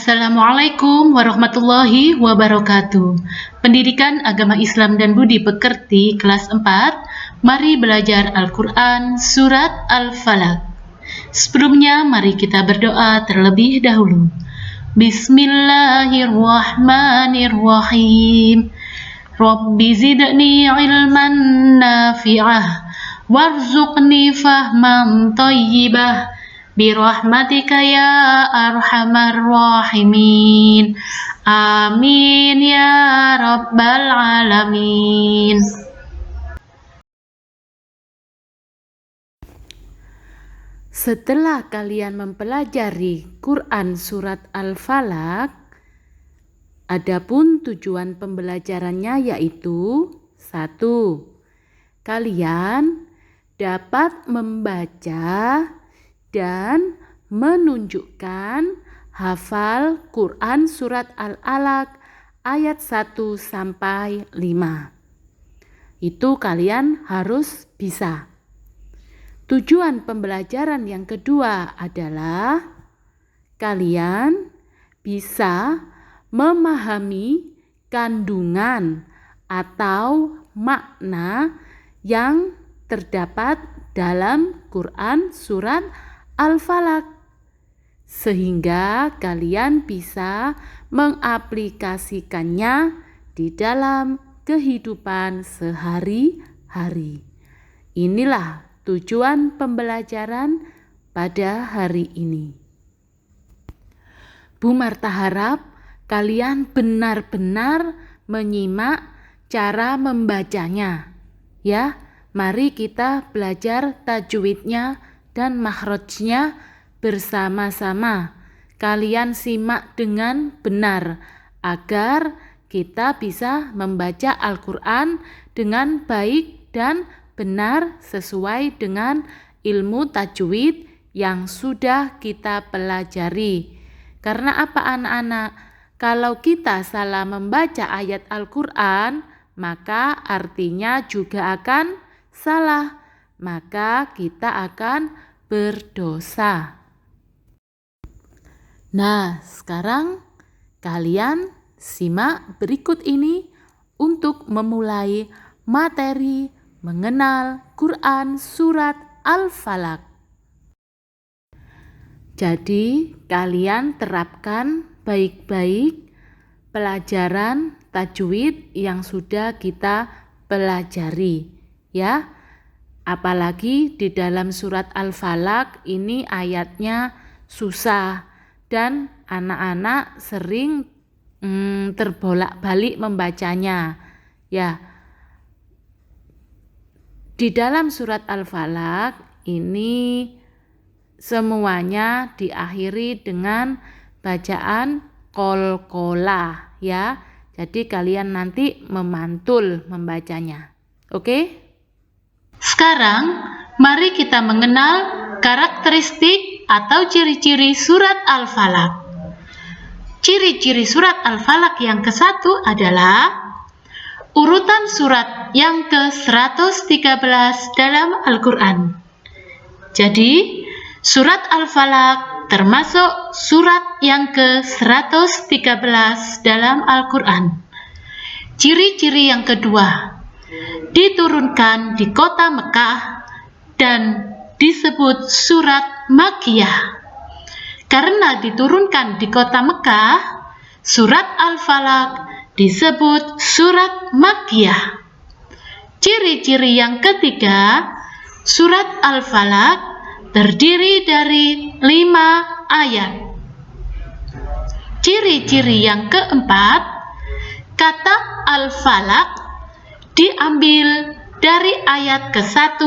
Assalamualaikum warahmatullahi wabarakatuh. Pendidikan Agama Islam dan Budi Pekerti kelas 4. Mari belajar Al-Quran Surat Al-Falaq. Sebelumnya mari kita berdoa terlebih dahulu. Bismillahirrahmanirrahim. Rabbi zidni ilman nafi'ah warzuqni fahman tayyibah birahmatika ya arhamar rahimin. Amin ya rabbal alamin. Setelah kalian mempelajari Quran Surat Al-Falaq, adapun tujuan pembelajarannya yaitu 1. Kalian dapat membaca dan menunjukkan hafal Quran Surat Al-Alaq ayat 1 sampai 5. Itu kalian harus bisa. Tujuan pembelajaran yang kedua adalah kalian bisa memahami kandungan atau makna yang terdapat dalam Quran Surat Al-Falaq, sehingga kalian bisa mengaplikasikannya di dalam kehidupan sehari-hari. Inilah tujuan pembelajaran pada hari ini. Bu Marta harap kalian benar-benar menyimak cara membacanya. Ya, mari kita belajar tajwidnya dan makhrajnya bersama-sama. Kalian simak dengan benar agar kita bisa membaca Al-Quran dengan baik dan benar sesuai dengan ilmu tajwid yang sudah kita pelajari. Karena apa anak-anak? Kalau kita salah membaca ayat Al-Quran, maka artinya juga akan salah. Maka kita akan berdosa. Nah, sekarang kalian simak berikut ini untuk memulai materi mengenal Quran Surat Al-Falaq. Jadi, kalian terapkan baik-baik pelajaran tajwid yang sudah kita pelajari, ya. Apalagi di dalam surat Al-Falaq ini ayatnya susah dan anak-anak sering terbolak-balik membacanya. Ya. Di dalam surat Al-Falaq ini semuanya diakhiri dengan bacaan qalqalah, ya. Jadi kalian nanti memantul membacanya. Oke? Sekarang mari kita mengenal karakteristik atau ciri-ciri surat Al-Falaq. Ciri-ciri surat Al-Falaq yang ke-1 adalah urutan surat yang ke-113 dalam Al-Quran. Jadi, surat Al-Falaq termasuk surat yang ke-113 dalam Al-Quran. Ciri-ciri yang kedua, diturunkan di kota Mekah dan disebut surat Makkiyah. Karena diturunkan di kota Mekah, surat Al-Falaq disebut surat Makkiyah. Ciri-ciri yang ketiga, surat Al-Falaq terdiri dari 5 ayat. Ciri-ciri yang keempat, kata Al-Falaq diambil dari ayat ke-1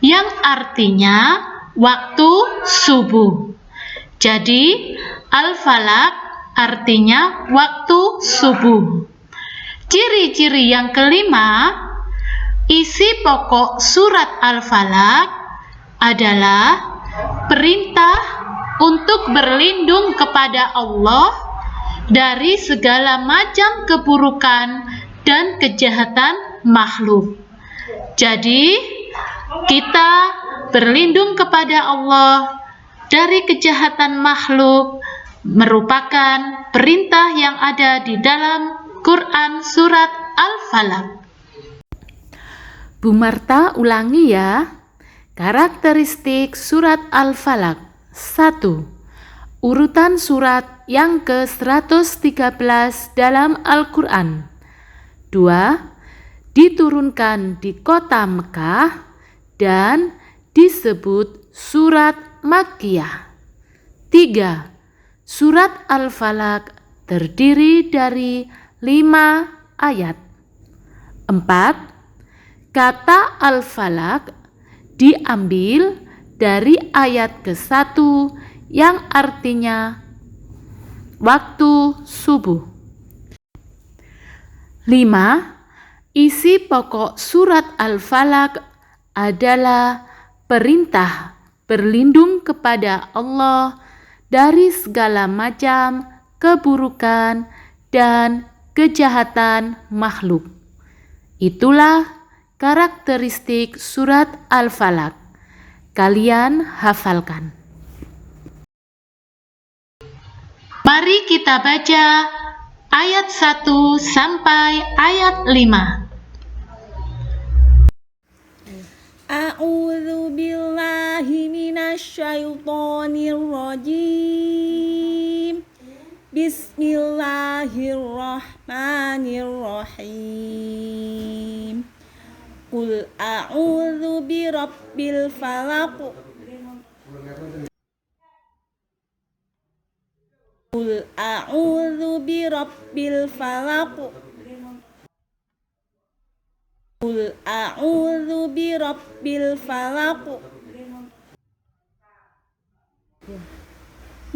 yang artinya waktu subuh. Jadi, Al-Falaq artinya waktu subuh. Ciri-ciri yang kelima, isi pokok surat Al-Falaq adalah perintah untuk berlindung kepada Allah dari segala macam keburukan dan kejahatan makhluk. Jadi, kita berlindung kepada Allah dari kejahatan makhluk merupakan perintah yang ada di dalam Quran Surat Al-Falaq. Bu Marta ulangi ya. Karakteristik Surat Al-Falaq. 1. Urutan surat yang ke-113 dalam Al-Quran. 2. Diturunkan di kota Mekah dan disebut surat Makkiyah. 3. Surat Al-Falaq terdiri dari 5 ayat. 4. Kata Al-Falaq diambil dari ayat ke-1 yang artinya waktu subuh. 5. Isi pokok surat Al-Falaq adalah perintah berlindung kepada Allah dari segala macam keburukan dan kejahatan makhluk. Itulah karakteristik surat Al-Falaq. Kalian hafalkan. Mari kita baca ayat 1 sampai ayat 5. A'udzu billahi minasyaitonir rajim. Bismillahirrahmanirrahim. Qul a'udzu birabbil falaq. Qul a'udzu birabbil falaq. Qul a'udzu birabbil falaq.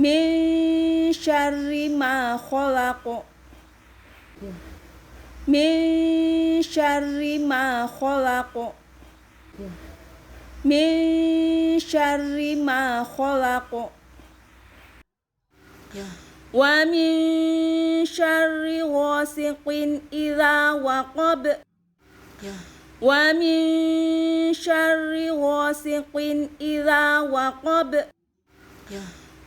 Min syarri ma khalaq. Min syarri ma khalaq. Min syarri ma khalaq. Wa min syarri ghasiqin idza waqab. Wa min syarri ghasiqin idza waqab.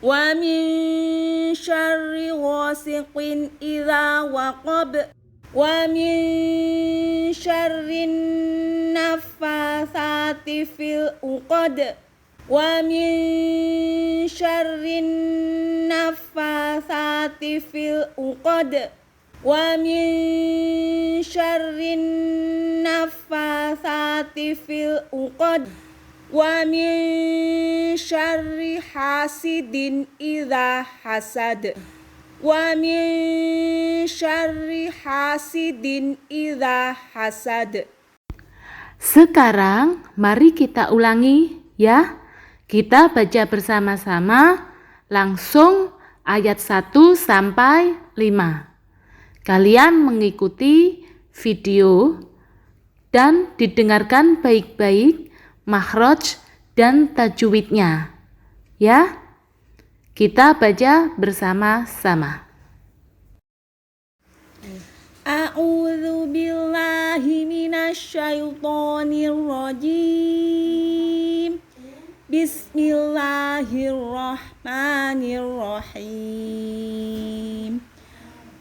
Wa min syarri ghasiqin idza waqab. Wa min syarrin naffatsati fil 'uqad. Wa min syarrin naffatsati fil 'uqad. Wa min syarrin naffatsati fil 'uqad. Wa min syarri hasidin idza hasad. Wa min syarri hasidin idza hasad. Sekarang mari kita ulangi ya. Kita baca bersama-sama langsung ayat 1 sampai 5. Kalian mengikuti video dan didengarkan baik-baik makhraj dan tajwidnya. Ya. Kita baca bersama-sama. A'udzu billahi minasyaitonir rajim. Bismillahirrahmanirrahim.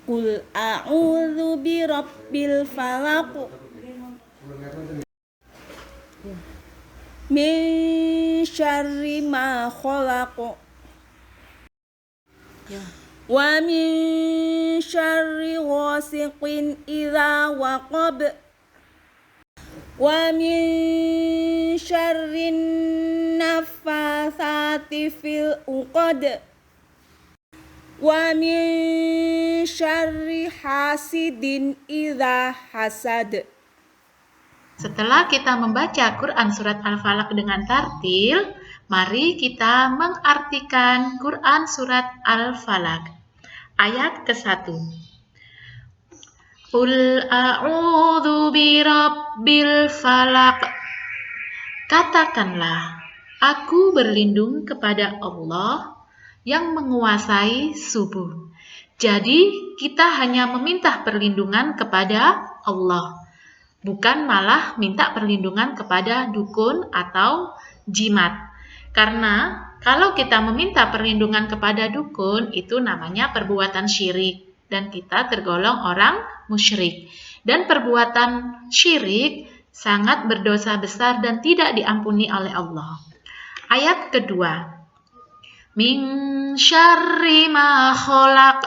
Qul a'udzu birabbil falaq. Min syarri ma khalaq. Wa min syarri ghasiqin idza waqab. Wa min syarrin naffatsati fil 'uqad. Wa min syarri hasidin idza hasad. Setelah kita membaca Quran Surat Al-Falaq dengan tartil, mari kita mengartikan Quran Surat Al-Falaq. Ayat ke-1. Qul a'udzu birabbil falaq. Katakanlah, aku berlindung kepada Allah yang menguasai subuh. Jadi, kita hanya meminta perlindungan kepada Allah, bukan malah minta perlindungan kepada dukun atau jimat. Karena Kalau kita meminta perlindungan kepada dukun, itu namanya perbuatan syirik dan kita tergolong orang musyrik. Dan perbuatan syirik sangat berdosa besar dan tidak diampuni oleh Allah. Ayat kedua, min syarri ma khalaq,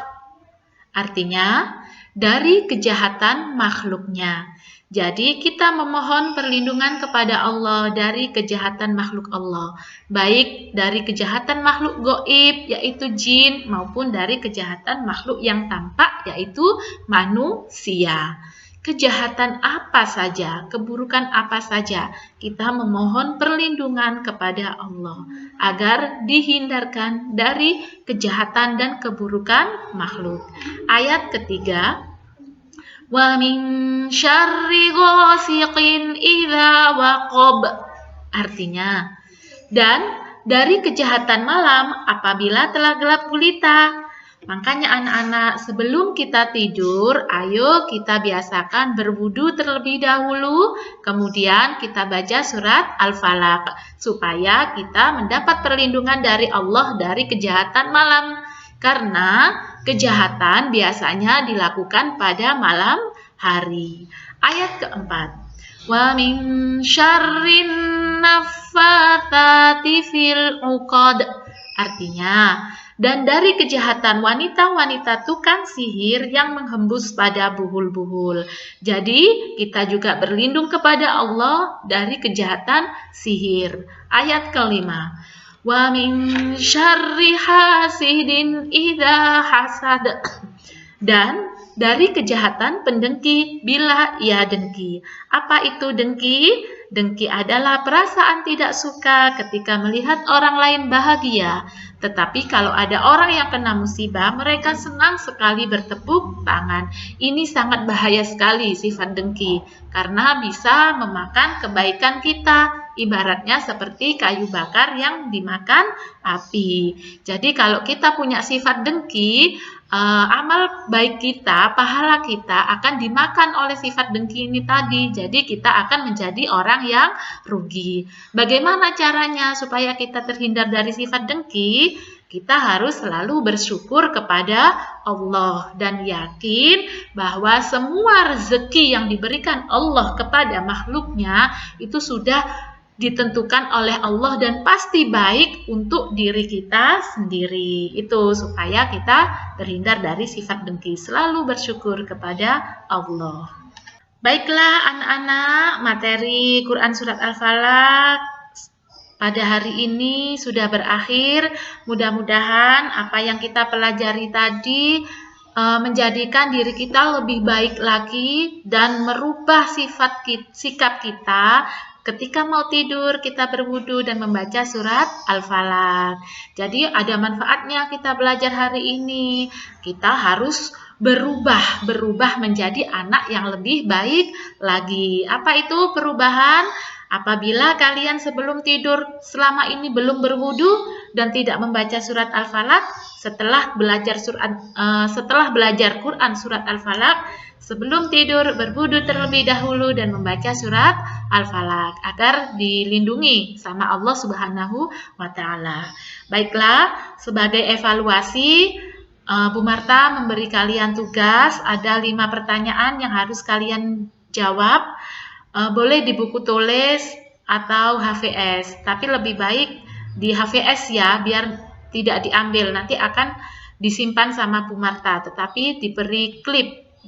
artinya dari kejahatan makhluknya. Jadi kita memohon perlindungan kepada Allah dari kejahatan makhluk Allah, baik dari kejahatan makhluk gaib yaitu jin maupun dari kejahatan makhluk yang tampak yaitu manusia. Kejahatan apa saja, keburukan apa saja, kita memohon perlindungan kepada Allah agar dihindarkan dari kejahatan dan keburukan makhluk. Ayat ketiga, wa min syarri ghasiqin idza waqab, artinya dan dari kejahatan malam apabila telah gelap gulita. Makanya anak-anak, sebelum kita tidur, ayo kita biasakan berwudu terlebih dahulu, kemudian kita baca surat Al-Falaq, supaya kita mendapat perlindungan dari Allah dari kejahatan malam. Karena kejahatan biasanya dilakukan pada malam hari. Ayat keempat, wa min syarrin naffatsati fil 'uqad, artinya dan dari kejahatan wanita-wanita tukang sihir yang menghembus pada buhul-buhul. Jadi kita juga berlindung kepada Allah dari kejahatan sihir. Ayat kelima, wa min syarri hasidin idza hasad, dan dari kejahatan pendengki bila ia dengki. Apa itu dengki? Dengki adalah perasaan tidak suka ketika melihat orang lain bahagia. Tetapi kalau ada orang yang kena musibah, mereka senang sekali bertepuk tangan. Ini sangat bahaya sekali sifat dengki, karena bisa memakan kebaikan kita. Ibaratnya seperti kayu bakar yang dimakan api. Jadi kalau kita punya sifat dengki, amal baik kita, pahala kita akan dimakan oleh sifat dengki ini tadi. Jadi kita akan menjadi orang yang rugi. Bagaimana caranya supaya kita terhindar dari sifat dengki? Kita harus selalu bersyukur kepada Allah dan yakin bahwa semua rezeki yang diberikan Allah kepada makhluknya itu sudah ditentukan oleh Allah dan pasti baik untuk diri kita sendiri. Itu supaya kita terhindar dari sifat dengki. Selalu bersyukur kepada Allah. Baiklah anak-anak, materi Quran Surat Al-Falaq pada hari ini sudah berakhir. Mudah-mudahan apa yang kita pelajari tadi menjadikan diri kita lebih baik lagi dan merubah sikap kita. Ketika mau tidur, kita berwudu dan membaca surat Al-Falaq. Jadi ada manfaatnya kita belajar hari ini. Kita harus berubah menjadi anak yang lebih baik lagi. Apa itu perubahan? Apabila kalian sebelum tidur selama ini belum berwudu dan tidak membaca surat Al-Falaq, setelah belajar Quran surat Al-Falaq, sebelum tidur berwudu terlebih dahulu dan membaca surat Al-Falaq agar dilindungi sama Allah Subhanahu wa taala. Baiklah, sebagai evaluasi Bu Marta memberi kalian tugas, ada 5 pertanyaan yang harus kalian jawab. Boleh di buku tulis atau HVS, tapi lebih baik di HVS ya, biar tidak diambil, nanti akan disimpan sama Bu Marta, tetapi diberi klip,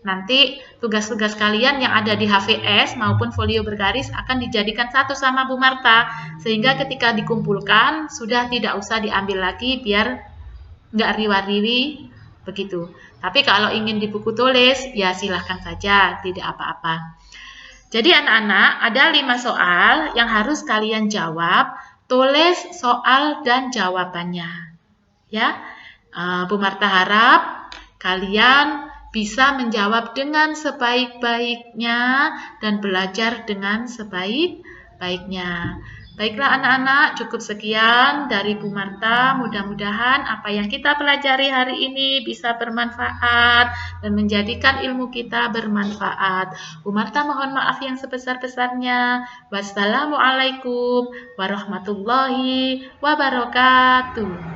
nanti tugas-tugas kalian yang ada di HVS maupun folio bergaris akan dijadikan satu sama Bu Marta, sehingga ketika dikumpulkan sudah tidak usah diambil lagi, biar nggak riwa-riwi begitu. Tapi kalau ingin di buku tulis, ya silahkan saja, tidak apa-apa. Jadi anak-anak, ada 5 soal yang harus kalian jawab. Tulis soal dan jawabannya. Ya, Bu Marta harap kalian bisa menjawab dengan sebaik-baiknya dan belajar dengan sebaik-baiknya. Baiklah anak-anak, cukup sekian dari Bu Marta. Mudah-mudahan apa yang kita pelajari hari ini bisa bermanfaat dan menjadikan ilmu kita bermanfaat. Bu Marta mohon maaf yang sebesar-besarnya. Wassalamualaikum warahmatullahi wabarakatuh.